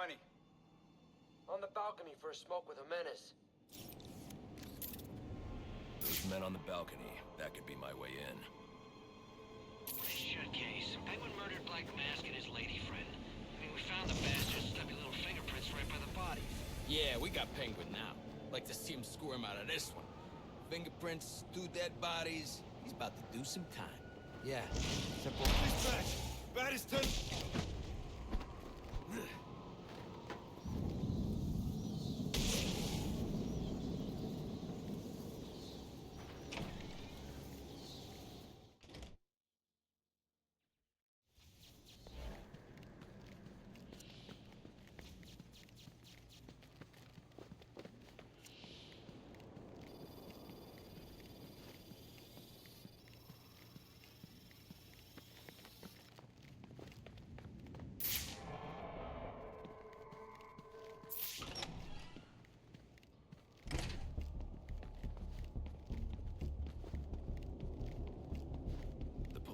20. On the balcony for a smoke with a menace. Those men on the balcony, that could be my way in. Shut case. Penguin murdered Black Mask and his lady friend. I mean, we found the bastard's stubby little fingerprints right by the bodies. Yeah, we got Penguin now. Like to see him squirm out of this one. Fingerprints, 2 dead bodies. He's about to do some time. Yeah, simple. Dispatch! Baddiston!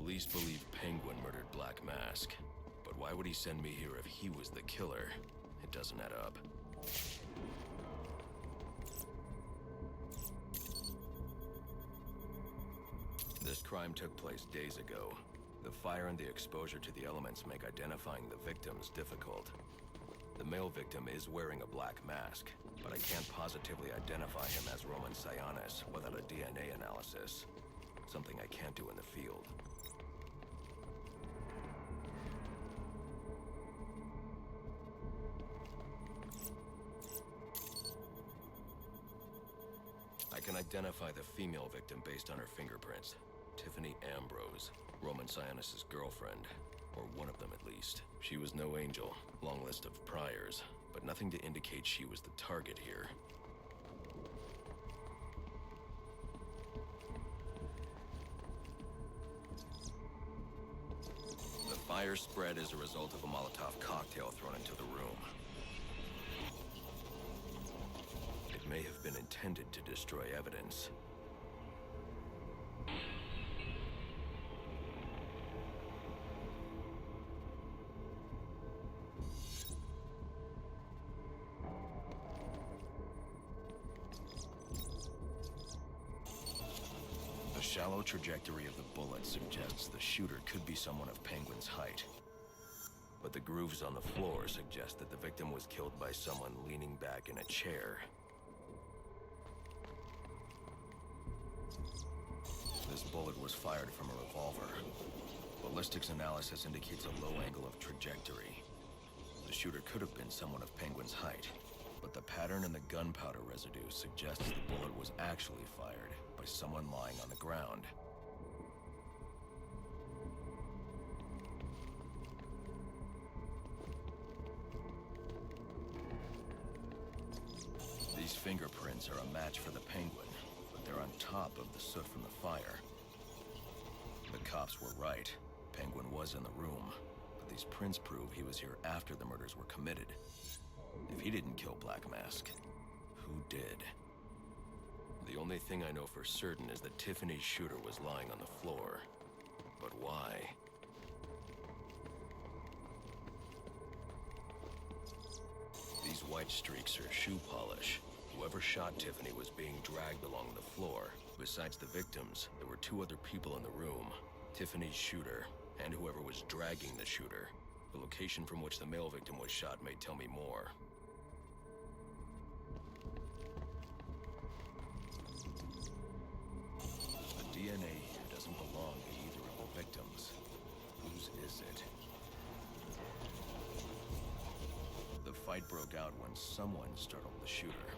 Police believe Penguin murdered Black Mask. But why would he send me here if he was the killer? It doesn't add up. This crime took place days ago. The fire and the exposure to the elements make identifying the victims difficult. The male victim is wearing a black mask, but I can't positively identify him as Roman Sionis without a DNA analysis. Something I can't do in the field. I can identify the female victim based on her fingerprints. Tiffany Ambrose, Roman Sionis' girlfriend. Or one of them at least. She was no angel, long list of priors, but nothing to indicate she was the target here. The fire spread as a result of a Molotov cocktail thrown into the room. It may have been intended to destroy evidence. The shallow trajectory of the bullet suggests the shooter could be someone of Penguin's height. But the grooves on the floor suggest that the victim was killed by someone leaning back in a chair. This bullet was fired from a revolver. Ballistics analysis indicates a low angle of trajectory. The shooter could have been someone of Penguin's height, but the pattern in the gunpowder residue suggests the bullet was actually fired by someone lying on the ground. These fingerprints are a match for the Penguin, but they're on top of the soot from the fire. The cops were right. Penguin was in the room, but these prints prove he was here after the murders were committed. If he didn't kill Black Mask, who did? The only thing I know for certain is that Tiffany's shooter was lying on the floor. But why? These white streaks are shoe polish. Whoever shot Tiffany was being dragged along the floor. Besides the victims, there were 2 other people in the room. Tiffany's shooter, and whoever was dragging the shooter. The location from which the male victim was shot may tell me more. The DNA doesn't belong to either of the victims. Whose is it? The fight broke out when someone startled the shooter.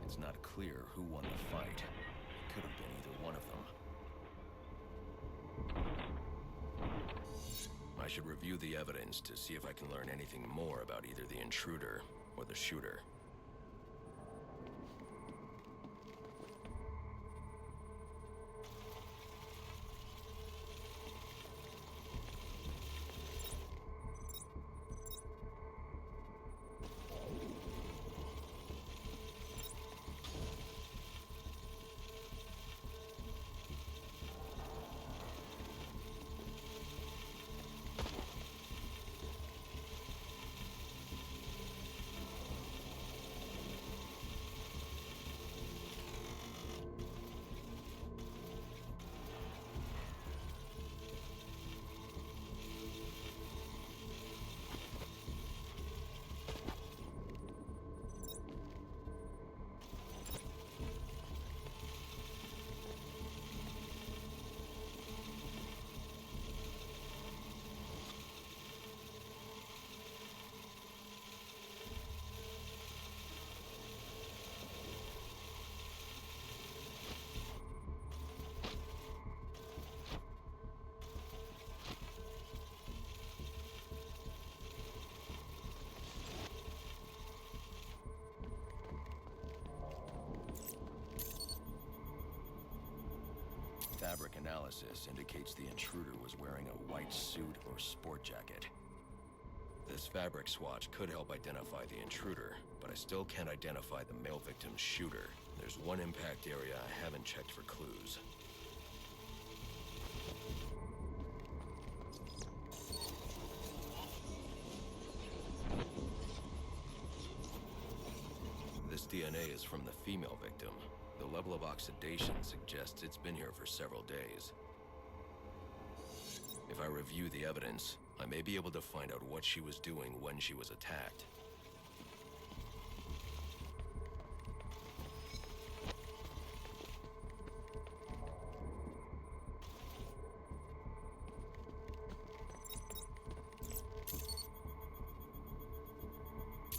It's not clear who won the fight. It could have been either one of them. I should review the evidence to see if I can learn anything more about either the intruder or the shooter. fabric analysis indicates the intruder was wearing a white suit or sport jacket. This fabric swatch could help identify the intruder, but I still can't identify the male victim's shooter. There's one impact area I haven't checked for clues. This DNA is from the female victim. The level of oxidation suggests it's been here for several days. If I review the evidence, I may be able to find out what she was doing when she was attacked.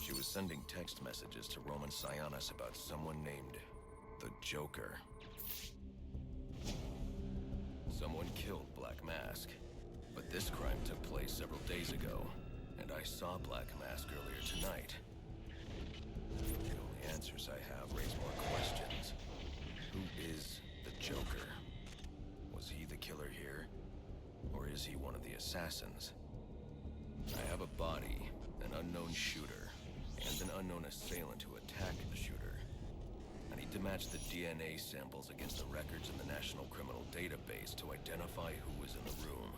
She was sending text messages to Roman Sionis about someone named the Joker. Someone killed Black Mask, but this crime took place several days ago, and I saw Black Mask earlier tonight. The only answers I have raise more questions. Who is the Joker? Was he the killer here? Or is he one of the assassins? I have a body, an unknown shooter, and an unknown assailant who attacked the shooter. I need to match the DNA samples against the records in the National Criminal Database to identify who was in the room.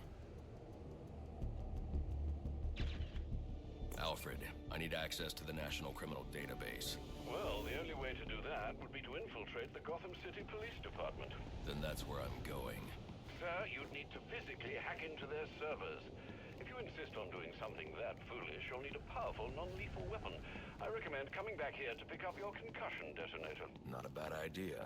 Alfred, I need access to the National Criminal Database. Well, the only way to do that would be to infiltrate the Gotham City Police Department. Then that's where I'm going. Sir, you'd need to physically hack into their servers. If you insist on doing something that foolish, you'll need a powerful, non-lethal weapon. I recommend coming back here to pick up your concussion detonator. Not a bad idea.